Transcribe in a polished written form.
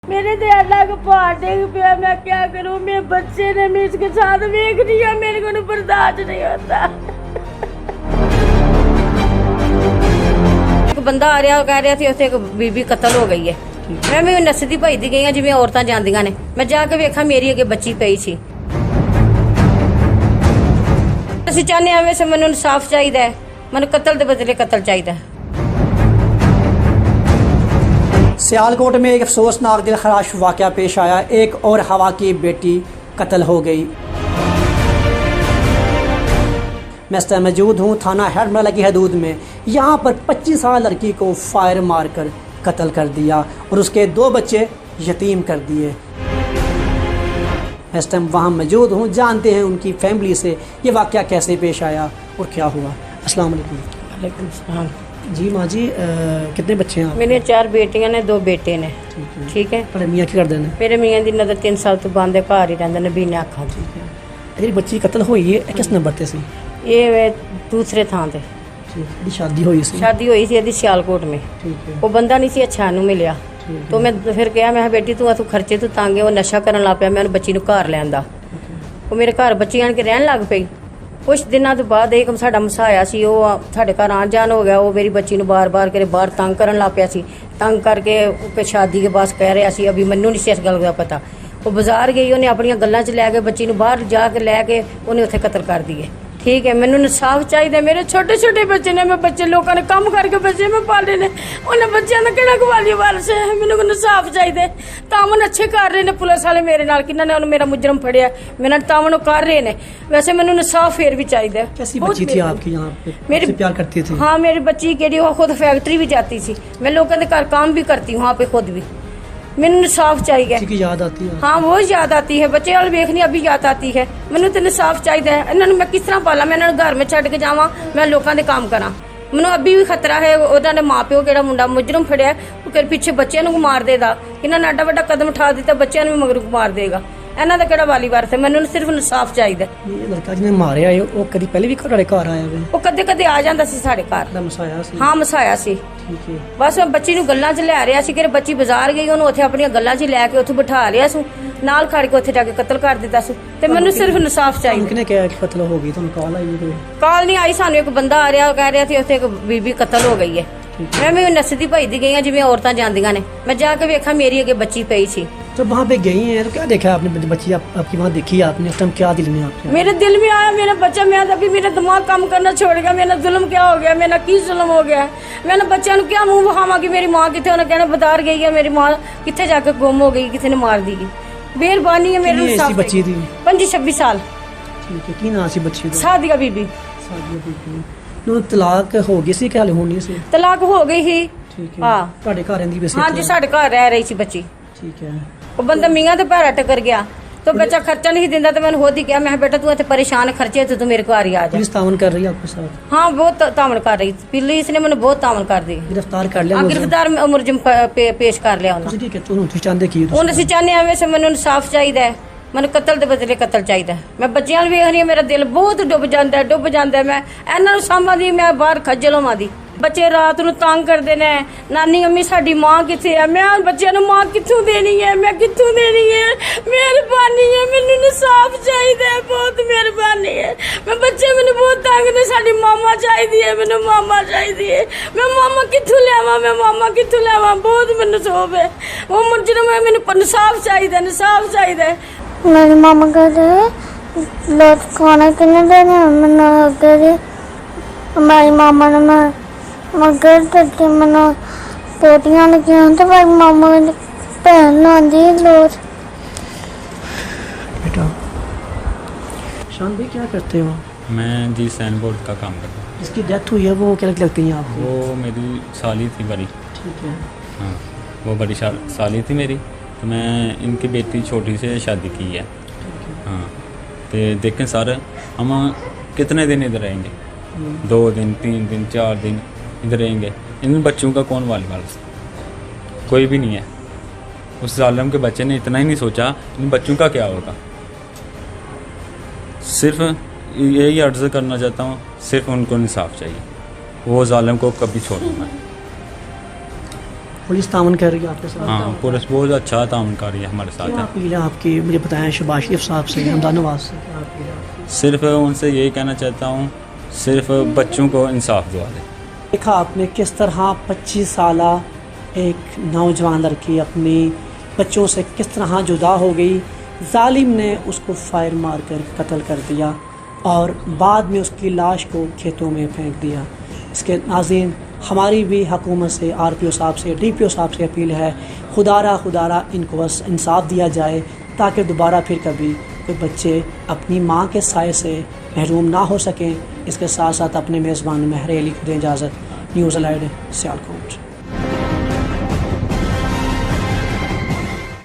मेरे तो अल्लाह को पहाड़ देख पिया, मैं क्या करूं। मेरे बच्चे ने मैं इसके साथ देख दिया, मेरे को बर्दाश्त नहीं होता। एक बंदा आ रहा कह रहा थी उत्थे एक बीबी कतल हो गई है। मैं भी नसदी भजदी गई हाँ जिवें औरतां जांदियां ने। मैं जाके वेखा मेरी अगे बच्ची पई सी। ਅਸੀਂ ਚਾਹੁੰਦੇ ਹਾਂ ਵੈਸੇ ਮੈਨੂੰ ਇਨਸਾਫ ਚਾਹੀਦਾ ਹੈ, ਮੈਨੂੰ कतल ਦੇ बदले कतल ਚਾਹੀਦਾ है। सियालकोट में एक अफसोसनाक दिलखराश वाक़या पेश आया। एक और हवा की बेटी कत्ल हो गई। मैं इस टाइम मौजूद हूँ थाना हेडमला की हदूद में। यहाँ पर 25 साल लड़की को फायर मारकर कत्ल कर दिया और उसके 2 बच्चे यतीम कर दिए। इस टाइम वहाँ मौजूद हूँ, जानते हैं उनकी फैमिली से ये वाक़या कैसे पेश आया और क्या हुआ। अस्सलाम वालेकुम। वालेकुम सलाम। जी माँ जी, कितने बच्चे हैं आप? मेरे 4 बेटियां ने 2 बेटे ने। ठीक है। पर मियाँ की कर देने मेरे मियाँ की नज़र 3 साल तो बंद है, घर ही रहंदे ने बिना अखां तो। ਜਿਹੜੀ ਬੱਚੀ ਕਤਲ ਹੋਈ ਹੈ ਕਿਸ ਨੰਬਰ ਤੇ ਸੀ? ये वे दूसरे थां ते ਇਹਦੀ ਸ਼ਾਦੀ ਹੋਈ ਸੀ। शादी हुई सी ਇਹਦੀ सियालकोट में। ਠੀਕ ਹੈ। वो बंदा नहीं सी अच्छा ਨੂੰ ਮਿਲਿਆ। तो मैं फिर कहा मैं बेटी तू तू खर्चे तू तांगे वो नशा करन लग पिया। मैं ਉਹਨੂੰ ਬੱਚੀ ਨੂੰ ਘਰ ਲਿਆਂਦਾ। ਉਹ ਮੇਰੇ ਘਰ ਬੱਚੀ ਆਣ ਕੇ ਰਹਿਣ ਲੱਗ ਪਈ। ਕੁਛ ਦਿਨਾਂ ਤੋਂ ਬਾਅਦ ਇੱਕ ਸਾਡਾ ਮਸਾਇਆ ਸੀ, ਉਹ ਸਾਡੇ ਘਰ ਆਣ ਜਾਣ ਹੋ ਗਿਆ। ਉਹ ਮੇਰੀ ਬੱਚੀ ਨੂੰ ਬਾਰ-ਬਾਰ ਕਰੇ ਬਾਹਰ ਤੰਗ ਕਰਨ ਲੱਗ ਪਿਆ ਸੀ। ਤੰਗ ਕਰਕੇ ਉਹ ਸ਼ਾਦੀ के बाद ਕਹਿ ਰਿਹਾ ਸੀ। ਅਭੀ ਮੈਨੂੰ ਨਹੀਂ ਸੀ ਇਸ ਗੱਲ ਦਾ ਪਤਾ। ਉਹ ਬਾਜ਼ਾਰ ਗਈ, ਉਹਨੇ ਆਪਣੀਆਂ ਗੱਲਾਂ 'ਚ ਲੈ ਕੇ ਬੱਚੀ ਨੂੰ ਬਾਹਰ ਜਾ ਕੇ ਲੈ ਕੇ ਉਹਨੇ ਉੱਥੇ ਕਤਲ ਕਰ ਦਈਏ। ठीक है। मैनू इंसाफ चाहिए। मेरे छोटे छोटे बच्चे ने, मैं बच्चे लोगों ने काम करके बच्चे में पाले ने, उन्हें बच्चों का किहड़ा गवाली वारस है। मैनू इंसाफ चाहिए। तामन अच्छे कर रहे ने पुलिस वाले मेरे नाल, किन्होंने मेरा मुजरम फड़िया मेरे नाल तामन कर रहे ने। वैसे मैनू इंसाफ फिर भी चाहिए। कैसी बच्ची थी आपकी यहाँ पे? मेरी प्यार करती थी? हाँ, मेरी बच्ची के लिए खुद फैक्ट्री भी जाती थी। मैं लोगों के घर काम भी करती हूँ वहाँ पे खुद भी। मैनू इंसाफ चाहिए। की याद आती है? हाँ, वो याद आती है। बच्चे वाल वेखनी अभी याद आती है। मैनू तो इंसाफ चाहिए। इन्होंने मैं किस तरह पाला? मैं इन्होंने घर में छड़ के जावा, मैं लोगों के काम करा। मैनू अभी भी खतरा है। उन्होंने माँ प्यो केड़ा मुंडा मुजरम फड़िया वो पिछे बच्चों को मार देगा। इन्होंने एडा वड्डा कदम उठा दिता, बच्चों ने भी मगर मार देगा। इन्हों का केड़ा वाली वारस है? मैनू सिर्फ इंसाफ चाहिए। ये लड़का जिन्हें मारिया है वो कभी पहले भी घर आया है? वो कदे कदे आ जाता सी साढ़े घर। मसाया सी? हाँ, मसाया सी। ठीक है। बस मैं बच्ची ਨੂੰ ਗੱਲਾਂ 'ਚ ਲੈ ਰਿਹਾ ਸੀ ਕਿ ਬੱਚੀ ਬਾਜ਼ਾਰ ਗਈ, ਉਹਨੂੰ ਉੱਥੇ ਆਪਣੀਆਂ ਗੱਲਾਂ 'ਚ ਲੈ ਕੇ ਉੱਥੇ ਬਿਠਾ ਲਿਆ ਸੀ, ਨਾਲ ਖੜ ਕੇ ਉੱਥੇ ਜਾ ਕੇ ਕਤਲ ਕਰ ਦਿੱਤਾ ਸੀ। ਤੇ ਮੈਨੂੰ ਸਿਰਫ ਇਨਸਾਫ ਚਾਹੀਦਾ। ਕਿਹਨੇ ਕਿਹਾ ਕਿ ਕਤਲ ਹੋ ਗਈ? ਤੁਹਾਨੂੰ ਕਾਲ ਆਈ ਕੋਈ? ਕਾਲ ਨਹੀਂ ਆਈ ਸਾਨੂੰ। ਇੱਕ ਬੰਦਾ ਆ ਰਿਹਾ ਕਹਿ ਰਿਹਾ ਸੀ ਉੱਥੇ ਇੱਕ ਬੀਬੀ ਕਤਲ ਹੋ ਗਈ ਹੈ। ਮੈਂ ਵੀ ਨਸਦੀ ਭਜਦੀ ਗਈ ਹਾਂ ਜਿਵੇਂ ਔਰਤਾਂ ਜਾਂਦੀਆਂ ਨੇ। मैं जाके वेखा मेरी अगे बच्ची पई सी। तो वहाँ पे गई हैं तो क्या देखा आपने? बच्ची आपकी वहाँ देखी आपने? उस टाइम क्या दिल में आपके? मेरे दिल में आया मेरा बच्चा। मैं अभी मेरा दिमाग काम करना छोड़ गया। मेरा जुल्म क्या हो गया? मेरा की जुल्म हो गया? मैंने बच्चा नु क्या मुंह बहावा कि मेरी माँ कितने? उन्हें कहना बाजार गई है, मेरी माँ कितने जाके गुम हो गई, किसी ने मार दी। मेहरबानी है मेरे साथ। बच्ची थी 25-26 साल। ठीक है। की नाम सी बच्ची का? सादिया बीबी। सादिया बीबी। नो तलाक हो गई सी क्या होनी सी? तलाक हो गई ही। ठीक है। हाँ, ਤੁਹਾਡੇ ਘਰ ਰਹਿੰਦੀ ਵੈਸੇ? हाँ जी, साढ़े घर रह रही सी बच्ची। ठीक है। वो बंदा मियाँ तो पैरा टकर गया तो बच्चा खर्चा नहीं दिंदा। तो मैंने खुद ही कहा मैं बेटा तू इतने परेशान है, खर्चे तो तू मेरे घर ही आ जा। पुलिस तावन कर रही है आपके साथ? हाँ, बहुत तामन कर रही। पुलिस ने मैंने बहुत तामन कर दी। गिरफ्तार कर लिया? हाँ, गिरफ्तार मुलजिम पेश कर लिया उन्होंने। ठीक है। तुम चाहते की? उन्हें ਅਸੀਂ ਚਾਹੁੰਦੇ ਹਾਂ ਵੈਸੇ ਮੈਨੂੰ ਇਨਸਾਫ ਚਾਹੀਦਾ ਹੈ। ਮੈਨੂੰ ਕਤਲ ਦੇ ਬਦਲੇ ਕਤਲ ਚਾਹੀਦਾ ਹੈ। ਮੈਂ ਬੱਚਿਆਂ ਨੂੰ ਵੇਖ ਰਹੀ ਹਾਂ, ਮੇਰਾ ਦਿਲ ਬਹੁਤ ਡੁੱਬ ਜਾਂਦਾ ਹੈ। ਮੈਂ ਇਹਨਾਂ ਨੂੰ ਸਾਂਭਾਂਦੀ, ਮੈਂ ਬਾਹਰ ਖੱਜਲ ਹੋਵਾਂਦੀ। ਬੱਚੇ ਰਾਤ ਨੂੰ ਤੰਗ ਕਰਦੇ ਨੇ, ਨਾਨੀ ਅੰਮੀ ਸਾਡੀ ਮਾਂ ਕਿੱਥੇ ਹੈ? ਮੈਂ ਬੱਚਿਆਂ ਨੂੰ ਮਾਂ ਕਿੱਥੋਂ ਦੇਣੀ ਹੈ? ਮੈਂ ਕਿੱਥੋਂ ਦੇਣੀ ਹੈ? ਮਿਹਰਬਾਨੀ ਹੈ, ਮੈਨੂੰ ਇਨਸਾਫ ਚਾਹੀਦਾ ਹੈ, ਬਹੁਤ ਮਿਹਰਬਾਨੀ ਹੈ। ਮੈਂ ਬੱਚੇ ਮੈਨੂੰ ਬਹੁਤ ਤੰਗ ਨੇ, ਸਾਡੀ ਮਾਮਾ ਚਾਹੀਦੀ ਹੈ, ਮੈਨੂੰ ਮਾਮਾ ਚਾਹੀਦੀ ਹੈ। ਮੈਂ ਮਾਮਾ ਕਿੱਥੋਂ ਲਿਆਵਾਂ? ਮੈਂ ਮਾਮਾ ਕਿੱਥੋਂ ਲਿਆਵਾਂ? ਬਹੁਤ ਮੈਨੂੰ ਸੋਭ ਹੈ। ਉਹ ਮੁਜਰਮ ਹੈ, ਮੈਨੂੰ ਇਨਸਾਫ ਚਾਹੀਦਾ, ਇਨਸਾਫ ਚਾਹੀਦਾ। मेरी मामा कहते लोग खाना किन्ने देने? मैंने अगर हमारी मामा ने मैं मगर करके मैंने पोटियां लगी तो मेरी मामा की भैन आती लोग। बेटा शान भाई क्या करते हो? मैं जी साइन बोर्ड का काम करता हूँ। जिसकी डेथ हुई है वो क्या लगती है आपको? वो मेरी साली थी बड़ी। ठीक है। हाँ, वो बड़ी साली थी मेरी। तो मैं इनकी बेटी छोटी से शादी की है। हाँ, तो देखें सर हम कितने दिन इधर रहेंगे? 2 दिन 3 दिन 4 दिन इधर रहेंगे। इन बच्चों का कौन वालिस? कोई भी नहीं है। उस जालिम के बच्चे ने इतना ही नहीं सोचा इन बच्चों का क्या होगा। सिर्फ यही अर्ज़ करना चाहता हूँ, सिर्फ उनको इंसाफ चाहिए। वो जालिम को कभी छोड़ूंगा। पुलिस तामन कर रही है आपके साथ? हाँ, पुलिस बहुत अच्छा ताउन कर रही है हमारे साथ क्या है। अपील है आपकी, मुझे बताएं शहबाज शरीफ साहब से, हमदान नवाज से, क्या अपील है आपकी? सिर्फ उनसे यही कहना चाहता हूँ, सिर्फ बच्चों को इंसाफ दिवा दें। देखा आपने किस तरह 25 साल एक नौजवान लड़की अपनी बच्चों से किस तरह जुदा हो गई। जालिम ने उसको फायर मार कर कत्ल कर दिया और बाद में उसकी लाश को खेतों में फेंक दिया। इसके नाज़रीन, हमारी भी हुकूमत से, RPO साहब से, DPO साहब से अपील है, खुदारा इनको बस इंसाफ दिया जाए ताकि दोबारा फिर कभी कोई बच्चे अपनी माँ के साए से महरूम ना हो सकें। इसके साथ साथ अपने मेज़बान महर अली को दें इजाज़त। News allied Sialkot.